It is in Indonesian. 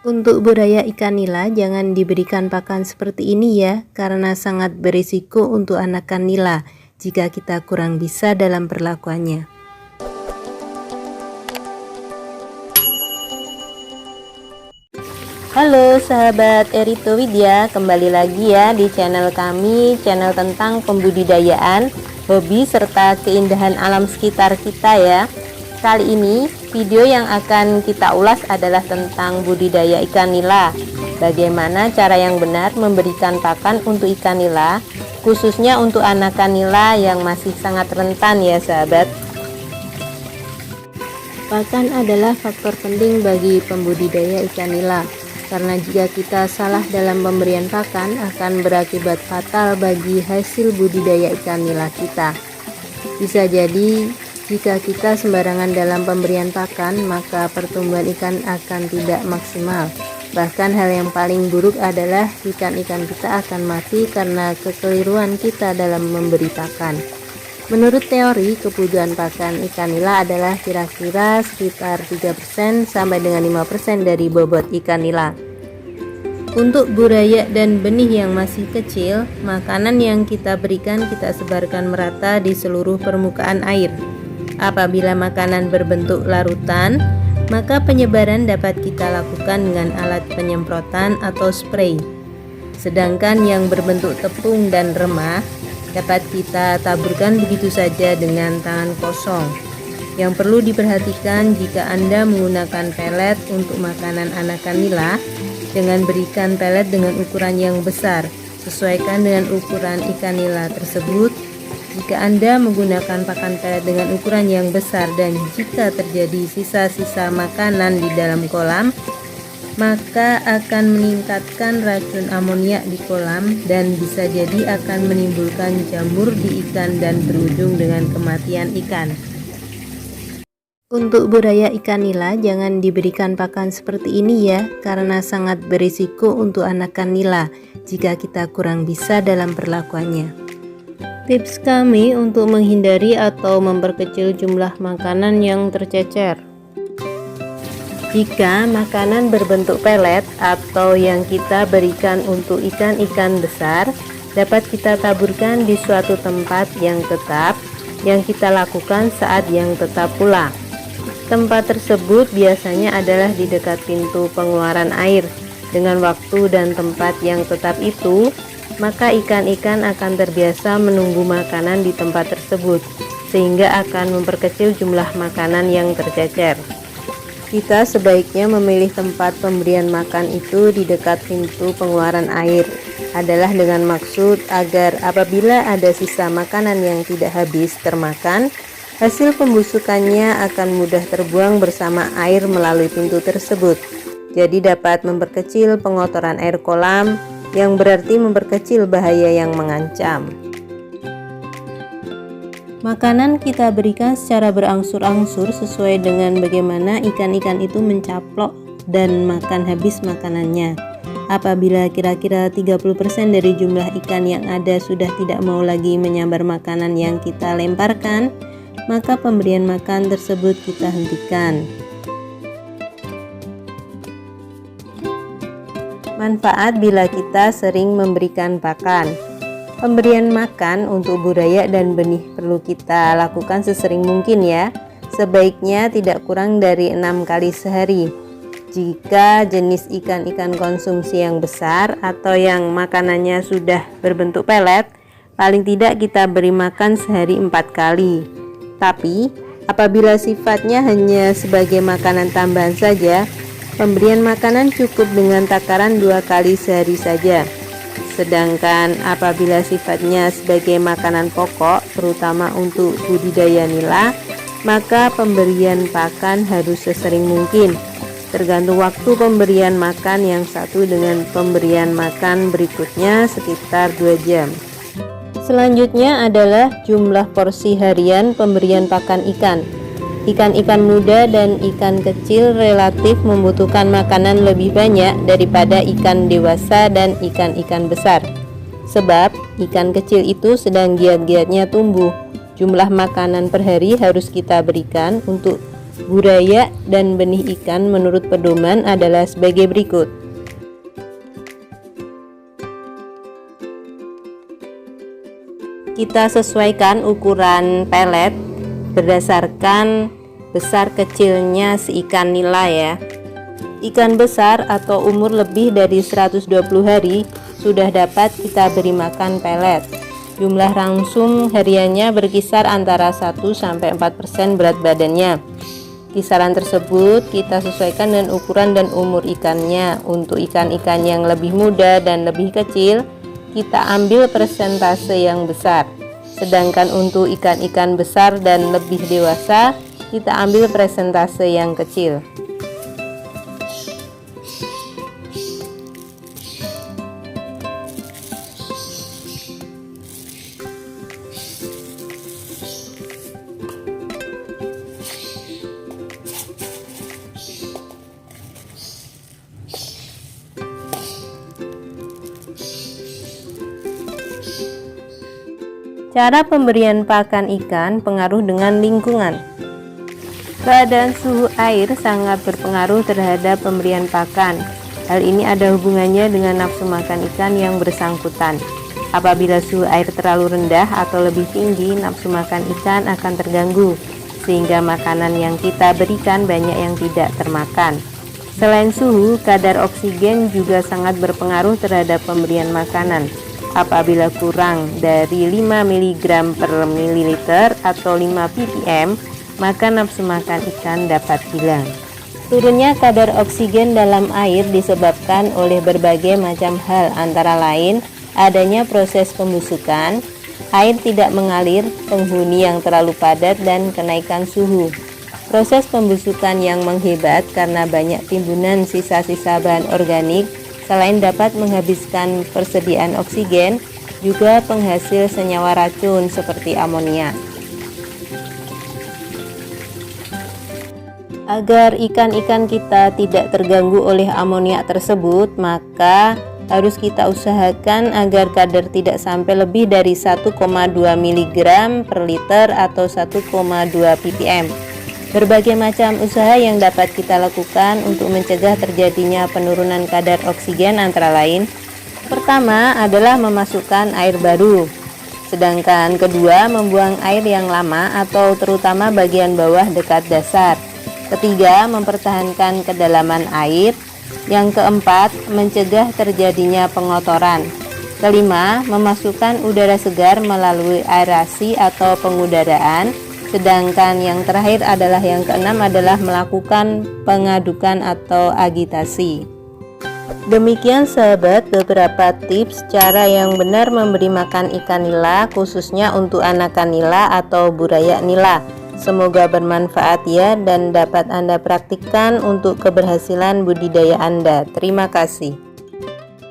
Untuk budaya ikan nila jangan diberikan pakan seperti ini ya, karena sangat berisiko untuk anakan nila jika kita kurang bisa dalam perlakuannya. Halo sahabat Erito Widya, kembali lagi ya di channel kami, channel tentang pembudidayaan, hobi serta keindahan alam sekitar kita ya. Kali ini video yang akan kita ulas adalah tentang budidaya ikan nila. Bagaimana cara yang benar memberikan pakan untuk ikan nila, khususnya untuk anakan nila yang masih sangat rentan ya sahabat. Pakan adalah faktor penting bagi pembudidaya ikan nila, karena jika kita salah dalam pemberian pakan akan berakibat fatal bagi hasil budidaya ikan nila kita. Bisa jadi jika kita sembarangan dalam pemberian pakan, maka pertumbuhan ikan akan tidak maksimal. Bahkan hal yang paling buruk adalah ikan-ikan kita akan mati karena kekeliruan kita dalam memberi pakan. Menurut teori, kebutuhan pakan ikan nila adalah kira-kira sekitar 3% sampai dengan 5% dari bobot ikan nila. Untuk buraya dan benih yang masih kecil, makanan yang kita berikan kita sebarkan merata di seluruh permukaan air. Apabila makanan berbentuk larutan, maka penyebaran dapat kita lakukan dengan alat penyemprotan atau spray. Sedangkan yang berbentuk tepung dan remah dapat kita taburkan begitu saja dengan tangan kosong. Yang perlu diperhatikan jika Anda menggunakan pelet untuk makanan anakan nila, jangan berikan pelet dengan ukuran yang besar. Sesuaikan dengan ukuran ikan nila tersebut. Jika Anda menggunakan pakan pelet dengan ukuran yang besar dan jika terjadi sisa-sisa makanan di dalam kolam, maka akan meningkatkan racun amonia di kolam dan bisa jadi akan menimbulkan jamur di ikan dan berujung dengan kematian ikan. Untuk budaya ikan nila jangan diberikan pakan seperti ini ya, karena sangat berisiko untuk anakan nila jika kita kurang bisa dalam perlakuannya. Tips kami untuk menghindari atau memperkecil jumlah makanan yang tercecer. Jika makanan berbentuk pelet atau yang kita berikan untuk ikan-ikan besar, dapat kita taburkan di suatu tempat yang tetap, yang kita lakukan saat yang tetap pula. Tempat tersebut biasanya adalah di dekat pintu pengeluaran air. Dengan waktu dan tempat yang tetap itu, maka ikan-ikan akan terbiasa menunggu makanan di tempat tersebut, sehingga akan memperkecil jumlah makanan yang tercecer. Kita sebaiknya memilih tempat pemberian makan itu di dekat pintu pengeluaran air, adalah dengan maksud agar apabila ada sisa makanan yang tidak habis termakan, hasil pembusukannya akan mudah terbuang bersama air melalui pintu tersebut. Jadi dapat memperkecil pengotoran air kolam, yang berarti memperkecil bahaya yang mengancam. Makanan kita berikan secara berangsur-angsur sesuai dengan bagaimana ikan-ikan itu mencaplok dan makan habis makanannya. Apabila kira-kira 30% dari jumlah ikan yang ada sudah tidak mau lagi menyambar makanan yang kita lemparkan, maka pemberian makan tersebut kita hentikan. Manfaat bila kita sering memberikan pakan. Pemberian makan untuk budaya dan benih perlu kita lakukan sesering mungkin ya. Sebaiknya tidak kurang dari 6 kali sehari. Jika jenis ikan-ikan konsumsi yang besar atau yang makanannya sudah berbentuk pelet, paling tidak kita beri makan sehari 4 kali. Tapi apabila sifatnya hanya sebagai makanan tambahan saja, pemberian makanan cukup dengan takaran 2 kali sehari saja. Sedangkan apabila sifatnya sebagai makanan pokok, terutama untuk budidaya nila, maka pemberian pakan harus sesering mungkin. Tergantung waktu pemberian makan yang satu dengan pemberian makan berikutnya sekitar 2 jam. Selanjutnya adalah jumlah porsi harian pemberian pakan ikan. Ikan-ikan muda dan ikan kecil relatif membutuhkan makanan lebih banyak daripada ikan dewasa dan ikan-ikan besar. Sebab ikan kecil itu sedang giat-giatnya tumbuh. Jumlah makanan per hari harus kita berikan untuk Buraya dan benih ikan menurut pedoman adalah sebagai berikut. Kita sesuaikan ukuran pelet berdasarkan besar kecilnya si ikan nila ya. Ikan besar atau umur lebih dari 120 hari sudah dapat kita beri makan pelet. Jumlah rangsum hariannya berkisar antara 1-4% berat badannya. Kisaran tersebut kita sesuaikan dengan ukuran dan umur ikannya. Untuk ikan-ikan yang lebih muda dan lebih kecil, kita ambil persentase yang besar. Sedangkan untuk ikan-ikan besar dan lebih dewasa, kita ambil persentase yang kecil. Cara pemberian pakan ikan pengaruh dengan lingkungan. Keadaan suhu air sangat berpengaruh terhadap pemberian pakan. Hal ini ada hubungannya dengan nafsu makan ikan yang bersangkutan. Apabila suhu air terlalu rendah atau lebih tinggi, nafsu makan ikan akan terganggu, sehingga makanan yang kita berikan banyak yang tidak termakan. Selain suhu, kadar oksigen juga sangat berpengaruh terhadap pemberian makanan. Apabila kurang dari 5 mg per mililiter atau 5 ppm, maka nafsu makan ikan dapat hilang. Turunnya kadar oksigen dalam air disebabkan oleh berbagai macam hal, antara lain adanya proses pembusukan, air tidak mengalir, penghuni yang terlalu padat, dan kenaikan suhu. Proses pembusukan yang menghebat karena banyak timbunan sisa-sisa bahan organik. Selain dapat menghabiskan persediaan oksigen, juga penghasil senyawa racun seperti amonia. Agar ikan-ikan kita tidak terganggu oleh amonia tersebut, maka harus kita usahakan agar kadar tidak sampai lebih dari 1,2 mg per liter atau 1,2 ppm. Berbagai macam usaha yang dapat kita lakukan untuk mencegah terjadinya penurunan kadar oksigen antara lain: pertama adalah memasukkan air baru, sedangkan kedua membuang air yang lama atau terutama bagian bawah dekat dasar. Ketiga, mempertahankan kedalaman air. Yang keempat, mencegah terjadinya pengotoran. Kelima, memasukkan udara segar melalui aerasi atau pengudaraan. Sedangkan yang terakhir adalah yang keenam adalah melakukan pengadukan atau agitasi. Demikian sahabat beberapa tips cara yang benar memberi makan ikan nila, khususnya untuk anakan nila atau buraya nila. Semoga bermanfaat ya, dan dapat Anda praktikkan untuk keberhasilan budidaya Anda. Terima kasih.